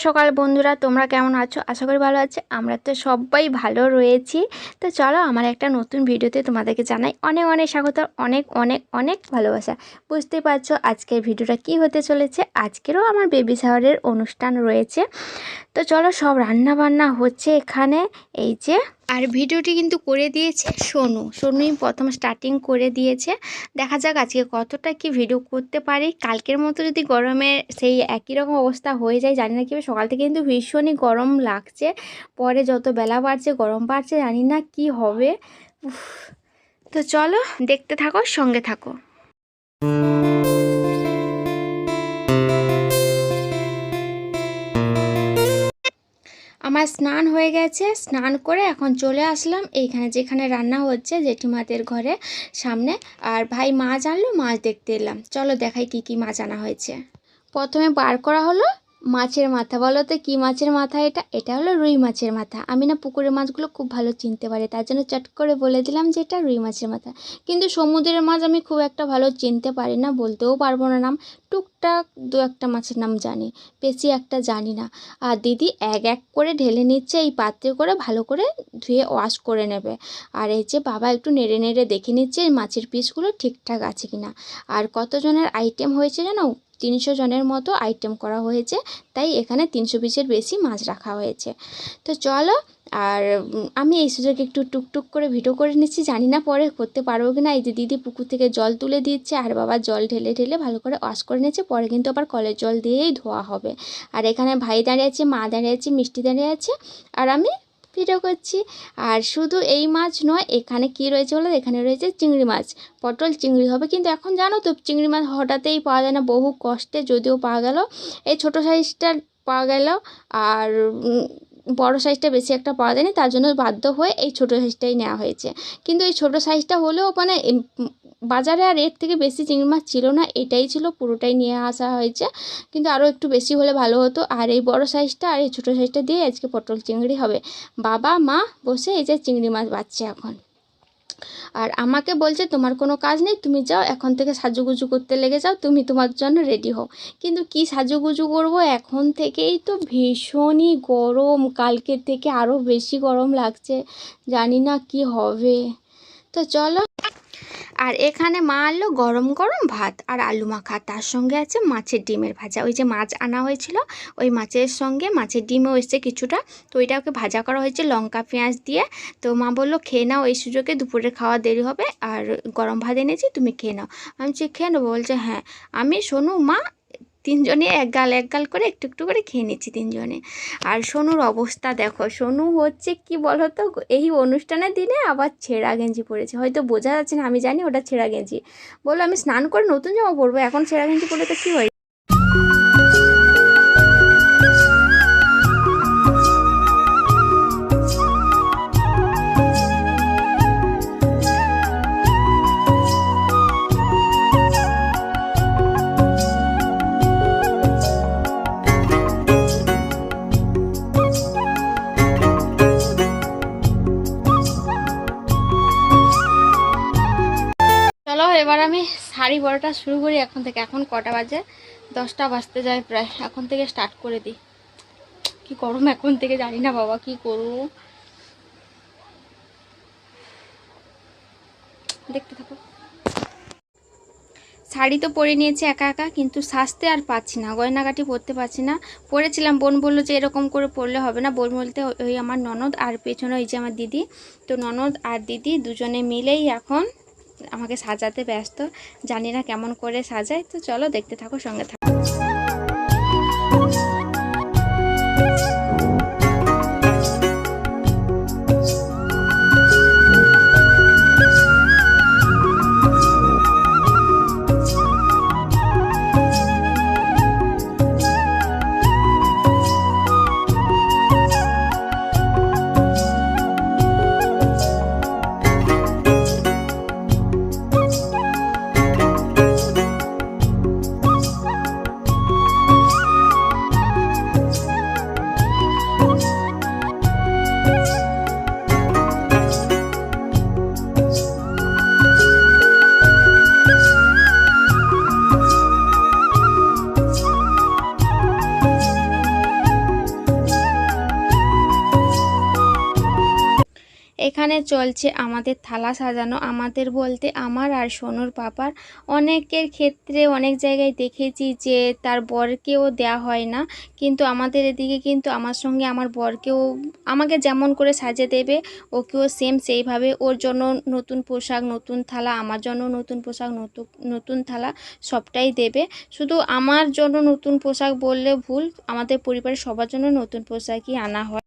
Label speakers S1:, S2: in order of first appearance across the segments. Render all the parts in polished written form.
S1: সকাল বন্ধুরা, তোমরা কেমন আছো? আশা করি ভালো আছে। আমরা তো সবাই ভালো রয়েছি। তো চলো, আমার একটা নতুন ভিডিওতে তোমাদেরকে জানাই অনেক অনেক স্বাগত, অনেক অনেক অনেক ভালোবাসা। বুঝতেই পারছো আজকের ভিডিওটা কি হতে চলেছে। আজকেরও আমার বেবি শাওয়ারের অনুষ্ঠান রয়েছে। তো চলো, সব রান্না বান্না হচ্ছে এখানে, এই যে। আর ভিডিওটি কিন্তু করে দিয়েছে সোনুই প্রথম স্টার্টিং করে দিয়েছে। দেখা যাক আজকে কতটা কি ভিডিও করতে পারি। কালকের মতো যদি গরমে সেই একই রকম অবস্থা হয়ে যায় জানি না কি হবে। সকাল থেকে কিন্তু ভীষণই গরম লাগছে, পরে যত বেলা বাড়ছে গরম বাড়ছে, জানি না কি হবে। উফ। তো চলো, দেখতে থাকো, সঙ্গে থাকো। আমার স্নান হয়ে গেছে, স্নান করে এখন চলে আসলাম এইখানে যেখানে রান্না হচ্ছে জেঠিমাদের ঘরে সামনে। আর ভাই মাছ আনলো, মাছ দেখতে এলাম। চলো দেখাই কি কি মাছ আনা হয়েছে। প্রথমে বার করা হলো মাছের মাথা। বলো তো কী মাছের মাথা এটা? এটা হলো রুই মাছের মাথা। আমি না পুকুরের মাছগুলো খুব ভালো চিনতে পারি, তার জন্য চট করে বলে দিলাম যে এটা রুই মাছের মাথা। কিন্তু সমুদ্রের মাছ আমি খুব একটা ভালো চিনতে পারি না, বলতেও পারবো না নাম। টুকটাক দু একটা মাছের নাম জানি, বেশি একটা জানি না। আর দিদি এক এক করে ঢেলে নিচ্ছে এই পাত্রে করে, ভালো করে ধুয়ে ওয়াশ করে নেবে। আর এই যে বাবা একটু নেড়ে নেড়ে দেখে নিচ্ছে এই মাছের পিসগুলো ঠিকঠাক আছে কিনা। আর কতজনের আইটেম হয়েছে জানো? 300 জনের মতো আইটেম করা হয়েছে, তাই এখানে 300 পিসের বেশি মাছ রাখা হয়েছে। তো চলো, আর আমি এই সুযোগে একটু টুকটুক করে ভিডিও করে নিচ্ছি, জানি না পরে করতে পারবো কি না। এই যে দিদি পুকুর থেকে জল তুলে দিচ্ছে, আর বাবা জল ঢেলে ঢেলে ভালো করে ওয়াশ করে নিচ্ছে, পরে কিন্তু আবার কলের জল দিয়েই ধোয়া হবে। আর এখানে ভাই দাঁড়িয়ে আছে, মা দাঁড়িয়ে আছে, মিষ্টি দাঁড়িয়ে আছে, আর আমি ভিডিও করছি। আর শুধু এই মাছ নয়, এখানে কি রয়েছে বলো, এখানে রয়েছে চিংড়ি মাছ, পটল চিংড়ি হবে। কিন্তু এখন জানো তো চিংড়ি মাছ হঠাৎই পাওয়া যায় না, বহু কষ্টে যদিও পাওয়া গেল। এই ছোটো সাইজটা পাওয়া গেল, আর বড় সাইজটা বেশি একটা পাওয়া যায়নি, তার জন্য বাধ্য হয়ে এই ছোটো সাইজটাই নেওয়া হয়েছে। কিন্তু এই ছোটো সাইজটা হলেও মানে বাজারে আর এর থেকে বেশি চিংড়ি মাছ ছিল না, এটাই ছিল, পুরোটাই নিয়ে আসা হয়েছে। কিন্তু আরও একটু বেশি হলে ভালো হতো। আর এই বড় সাইজটা আর এই ছোটো সাইজটা দিয়ে আজকে পটল চিংড়ি হবে। বাবা মা বসে এই যে চিংড়ি মাছ বাছছে এখন। আর আমাকে বলছে তোমার কোনো কাজ নেই, তুমি যাও এখন থেকে সাজুগুজু করতে লেগে যাও, তুমি তোমার জন্য রেডি হও। কিন্তু কি সাজুগুজু করব, এখন থেকেই তো ভীষণই গরম, কালকের থেকে আরও বেশি গরম লাগছে, জানি না কি হবে। তো চলো। আর এখানে মা আনলো গরম গরম ভাত আর আলু মাখা, তার সঙ্গে আছে মাছের ডিমের ভাজা। ওই যে মাছ আনা হয়েছিল, ওই মাছের সঙ্গে মাছের ডিমও এসছে কিছুটা, তো ওইটাকে ভাজা করা হয়েছে লঙ্কা পেঁয়াজ দিয়ে। তো মা বললো খেয়ে নাও, এই সুযোগে দুপুরে খাওয়া দেরি হবে, আর গরম ভাত এনেছি তুমি খেয়ে নাও। আমি খেয়ে নেবো, বলছে হ্যাঁ। আমি সোনু মা তিনজনে এক গাল করে একটু একটু করে খেয়ে নিচ্ছি তিনজনে। আর সোনুর অবস্থা দেখো, সোনু হচ্ছে কি বলো তো, এই অনুষ্ঠানের দিনে আবার ছেঁড়া গেঞ্জি পরেছে, হয়তো বোঝা যাচ্ছে না, আমি জানি ওটা ছেঁড়া গেঞ্জি। বললো আমি স্নান করে নতুন জামা পরবো, এখন ছেঁড়া গেঞ্জি পরলে তো কী হয়। চলো এবার আমি শাড়ি পরাটা শুরু করি এখন থেকে। এখন কটা বাজে? 10টা বাজতে যায় প্রায়। এখন থেকে স্টার্ট করে দিই। কি গরম এখন থেকে, জানি না বাবা কি করবো। দেখতে থাকো। শাড়ি তো পরে নিয়েছি একা একা, কিন্তু সাজতে আর পাচ্ছি না, গয়নাগাটি পরতে পারছি না। পরেছিলাম, বোন বললো যে এরকম করে পরলে হবে না। বোন বলতে ওই আমার ননদ, আর পেছনে ওই যে আমার দিদি। তো ননদ আর দিদি দুজনে মিলেই এখন আমাকে সাজাতে ব্যস্ত, জানি না কেমন করে সাজায়। তো চলো দেখতে থাকো, সঙ্গে থাকো। এখানে চলছে আমাদের থালা সাজানো। আমাদের বলতে আমার আর সোনুর পাপার। অনেকের ক্ষেত্রে অনেক জায়গায় দেখেছি যে তার বরকেও দেয়া হয় না, কিন্তু আমাদের এদিকে কিন্তু আমার সঙ্গে আমার বরকেও আমাকে যেমন করে সাজিয়ে দেবে ওকেও সেম সেইভাবে, ওর জন্য নতুন পোশাক নতুন থালা, আমার জন্য নতুন পোশাক নতুন নতুন থালা সবটাই দেবে। শুধু আমার জন্য নতুন পোশাক বললে ভুল, আমাদের পরিবারের সবার জন্য নতুন পোশাকই আনা হয়।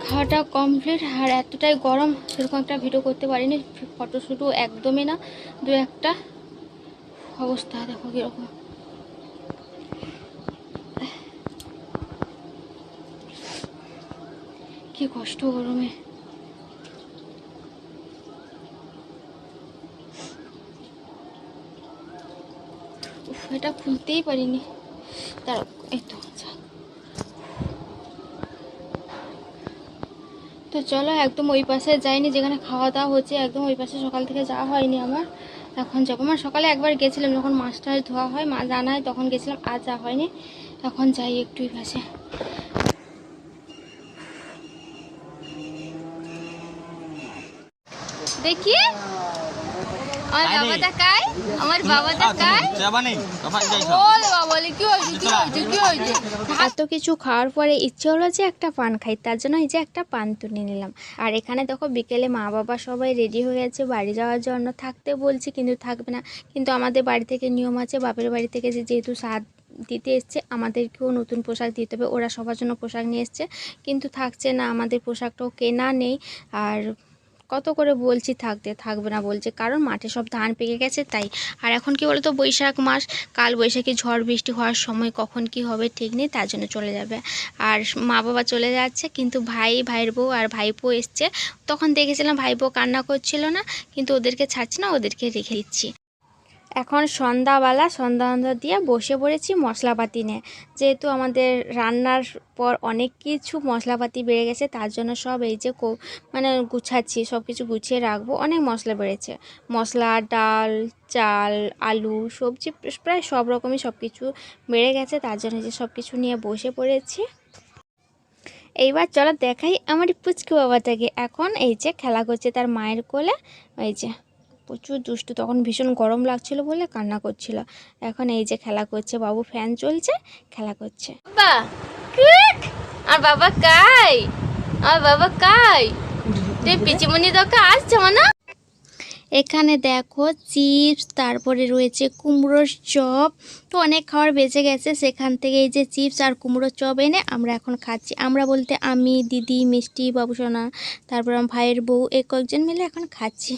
S1: খাওয়াটা কমপ্লিট। আর এতটাই গরম সেরকম একটা ভিডিও করতে পারিনি, ফটোশ্যুটও একদমই না, দু একটা অবস্থা দেখো কীরকম। কি কষ্ট গরমে। এটা খুলতেই পারিনি, তার এই তো। তো চলো একদম ওই পাশে যাইনি যেখানে খাওয়া দাওয়া হচ্ছে, একদম ওই পাশে সকাল থেকে যাওয়া হয়নি আমার। এখন যাবো, আমার সকালে একবার গেছিলাম যখন মাছটা ধোয়া হয় মাছ আনা হয় তখন গেছিলাম, আজ যাওয়া হয়নি। এখন যাই একটু ওই পাশে। দেখি আমার বাবাটা কাই, আমার বাবাটা কাই। এত কিছু খাওয়ার পরে ইচ্ছে হলো যে একটা পান খাই, তার জন্য এই যে একটা পান তুলে নিলাম। আর এখানে দেখো বিকেলে মা বাবা সবাই রেডি হয়ে গেছে বাড়ি যাওয়ার জন্য। থাকতে বলছি কিন্তু থাকবে না, কিন্তু আমাদের বাড়ি থেকে নিয়ম আছে বাপের বাড়ি থেকে যেহেতু দিতে এসছে, আমাদেরকেও নতুন পোশাক দিতে হবে। ওরা সবার জন্য পোশাক নিয়ে এসছে, কিন্তু থাকছে না, আমাদের পোশাকটাও কেনা নেই। আর কত করে বলছি থাকবে না বলছে, কারণ মাঠে সব ধান পেকে গেছে তাই। আর এখন কি বলতো, বৈশাখ মাস, কাল বৈশাখী ঝড় বৃষ্টি হওয়ার সময় কখন কি হবে ঠিক নেই, তার জন্য চলে যাবে। আর মা বাবা চলে যাচ্ছে, কিন্তু ভাইয়ের বউ আর ভাইপো এসছে। তখন দেখেছিলাম ভাইপো কান্না করছিল না, কিন্তু ওদেরকে ছাড়ছি না, ওদেরকে রেখে দিচ্ছি। এখন সন্ধ্যা দিয়ে বসে পড়েছি মশলাপাতি নিয়ে। যেহেতু আমাদের রান্নার পর অনেক কিছু মশলাপাতি বেড়ে গেছে, তার জন্য সব এই যে মানে গুছাচ্ছি, সব কিছু গুছিয়ে রাখবো। অনেক মশলা বেড়েছে, মশলা, ডাল, চাল, আলু, সবজি, প্রায় সব রকমই সব কিছু বেড়ে গেছে, তার জন্য যে সব কিছু নিয়ে বসে পড়েছি। এইবার চলো দেখাই আমার পুচকু বাবাটাকে। এখন এই যে খেলা করছে তার মায়ের কোলে, এই যে প্রচুর দুষ্টু, তখন ভীষণ গরম লাগছিল বলে কান্না করছিল। এখন এই যে খেলা করছে, বাবু ফ্যান চলছে, খেলা করছে। বাবা গুড, আর বাবা কাই, আর বাবা কাই, তুই পিচিমনি দোকা আসছে না। এখানে দেখো চিপস, তারপরে রয়েছে কুমড়োর চপ। তো অনেক খাবার বেঁচে গেছে, সেখান থেকে এই যে চিপস আর কুমড়োর চপ এনে আমরা এখন খাচ্ছি। আমরা বলতে আমি, দিদি, মিষ্টি, বাবুসোনা, তারপর আমার ভাইয়ের বউ, এই কয়েকজন মিলে এখন খাচ্ছি।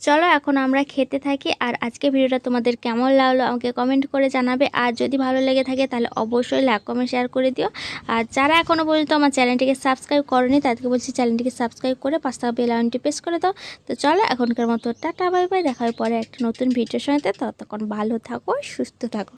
S1: চলো এখন আমরা খেতে থাকি। আর আজকে ভিডিওটা তোমাদের কেমন লাগলো আমাকে কমেন্ট করে জানাবে। আর যদি ভালো লেগে থাকে তাহলে অবশ্যই লাইক, কমেন্ট, শেয়ার করে দিও। আর যারা এখনও পর্যন্ত আমার চ্যানেলটিকে সাবস্ক্রাইব করোনি তাদেরকে বলছি চ্যানেলটিকে সাবস্ক্রাইব করে পাশে থাকা বেল আইকনটি প্রেস করে দাও। তো চলো এখনকার মতো টাটা, বাই বাই, দেখা হয় পরে একটা নতুন ভিডিওর সঙ্গে। ততক্ষণ ভালো থাকো, সুস্থ থাকো।